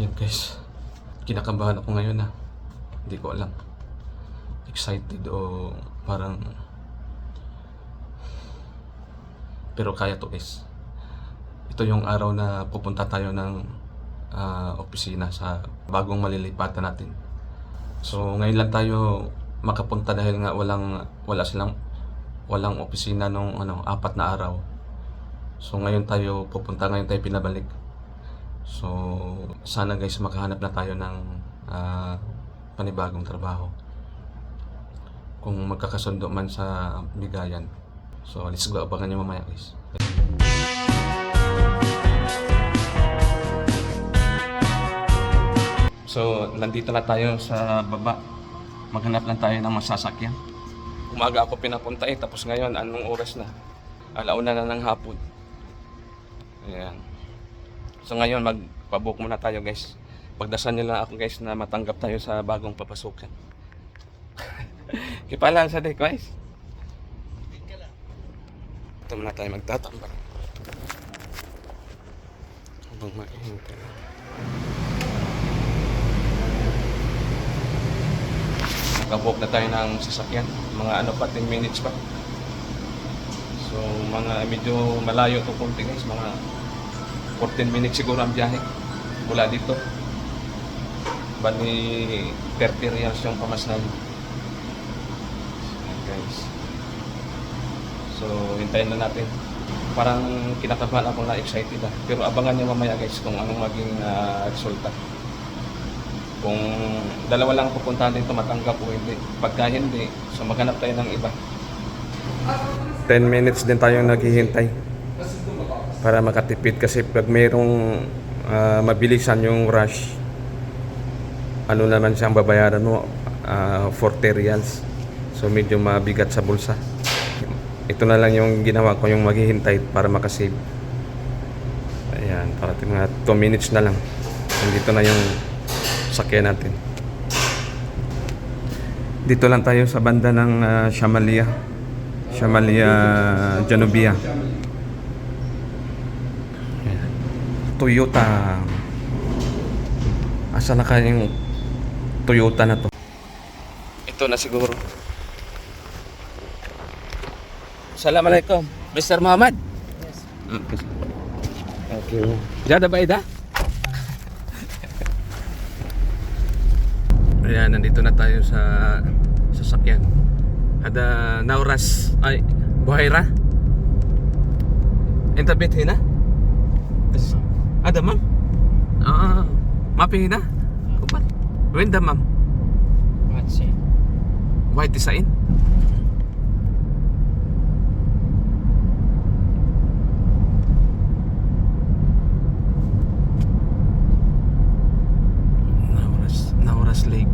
Yan guys, kinakabahan ako ngayon na. Hindi ko alam. Excited o parang... Pero kaya to guys. Ito yung araw na pupunta tayo ng opisina sa bagong malilipatan natin. So ngayon lang tayo makapunta dahil nga walang opisina nung 4 na araw. So ngayon tayo pupunta, ngayon tayo pinabalik. So sana guys makahanap na tayo ng panibagong trabaho. Kung magkakasundo man sa bigayan. So let's go, abangan nyo mamaya guys. So nandito na tayo sa baba. Maghanap lang tayo ng masasakyan. Umaga ako pinapunta tapos ngayon anong oras na? 1:00 na ng hapon. Ayan. So ngayon magpabook muna tayo guys. Pagdasan nyo lang ako guys na matanggap tayo sa bagong papasukan. Kipalan sa day guys. Ito muna tayo magtatambak. Habang maghihintay. Nakabook na tayo ng sasakyan. Mga 10 minutes pa. So medyo malayo ito konti guys. Mga 14 minutes siguro ang biyahe mula dito. Bali 30 reals yung pamasahe. Guys. So hintayin na natin. Parang kinakabahan ako na excited Pero abangan niyo mamaya guys kung anong maging resulta. Kung dalawa lang pupuntahan dito matanggap o hindi. Pagka hindi, so maghanap tayo ng iba. 10 minutes din tayong naghihintay para makatipid kasi pag mayroong mabilisan yung rush, ano naman siyang babayaran mo, 40 reals. So medyo mabigat sa bulsa. Ito na lang yung ginawa ko, yung maghihintay para makasave. Ayan, para mga 2 minutes na lang. Nandito na yung sakyan natin. Dito lang tayo sa banda ng Shamalia Janubia. Ayan. Toyota. Asa na kayang Toyota na to? Ito na siguro. Assalamualaikum, Mr. Muhammad. Yes. Okay. Jada ba ida? Ayan, nandito na tayo sa sasakyan. Ada Nauras ay Buhaira. Entabit hina? Ada ma'am? Mapi hina? Kupat. Wenda ma'am? White design. Nauras Lake.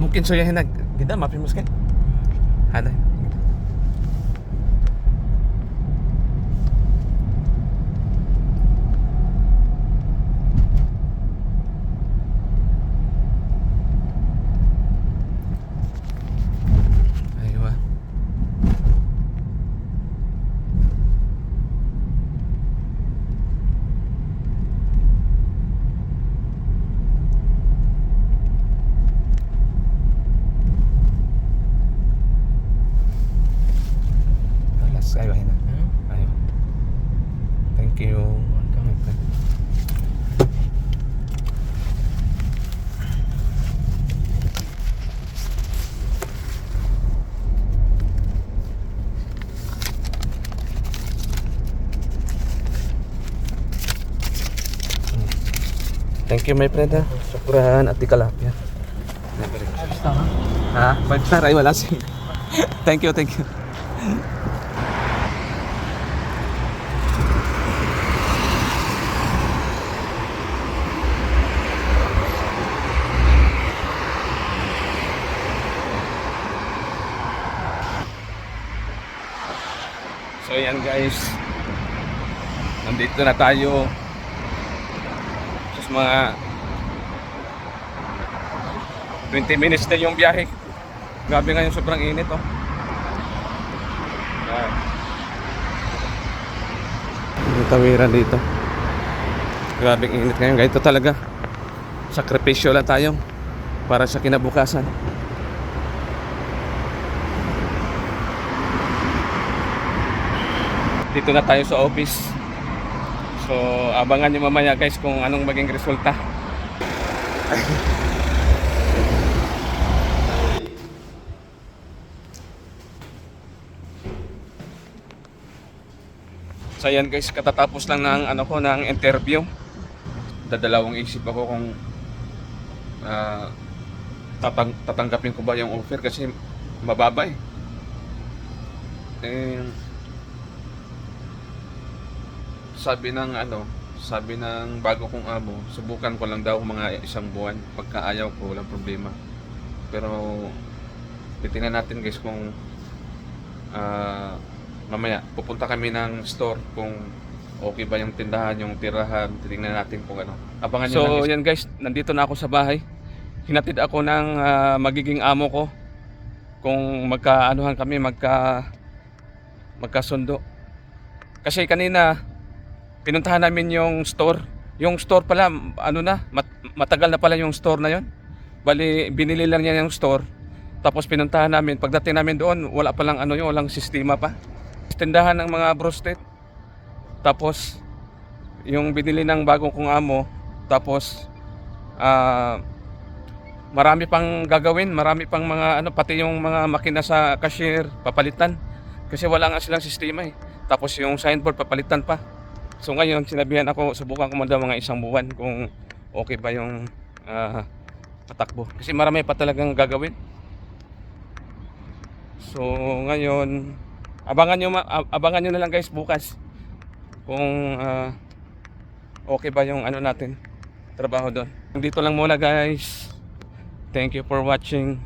mungkin soyahin na gida mapi mo skin. Ada. Aywa. Ayo na. Ayo. Thank you. Thank you my friend ha. Syukran at tikalapya. Ha? 5 star ay wala sing. Thank you, thank you. So yan guys, nandito na tayo sa mga 20 minutes na yung biyahe. Grabe nga yung sobrang init oh. Yan. Yung tawiran dito. Grabe ang init ngayon. Ganito talaga. Sakripisyo lang tayo para sa kinabukasan. Dito na tayo sa office. So abangan nyo mamaya guys kung anong maging resulta. So yan guys, katatapos lang ng ng interview. Dadalawang isip ako kung tatanggapin ko ba yung offer kasi mababa eh. Sabi ng bago kong amo, subukan ko lang daw mga 1 buwan. Pagka ayaw ko, walang problema. Pero titingnan natin guys kung mamaya pupunta kami ng store kung okay ba yung tindahan, yung tirahan. Titingnan natin kung ano. Abangan nyo lang guys. So yan guys, nandito na ako sa bahay. Hinatid ako ng magiging amo ko kung magkaanuhan kami, magkasundo. Kasi kanina pinuntahan namin yung store. Yung store pala, matagal na pala yung store na yon. Bali, binili lang niya yung store. Tapos pinuntahan namin. Pagdating namin doon, wala pa lang walang sistema pa. Tindahan ng mga brosted. Tapos, yung binili ng bagong kong amo. Tapos, marami pang gagawin. Marami pang mga, pati yung mga makina sa cashier, papalitan. Kasi wala nga silang sistema eh. Tapos yung signboard, papalitan pa. So ngayon, sinabihan ako, subukan ko man daw mga 1 buwan kung okay ba yung patakbo. Kasi marami pa talagang gagawin. So ngayon, abangan nyo na lang guys bukas kung okay ba yung natin trabaho doon. Dito lang muna guys. Thank you for watching.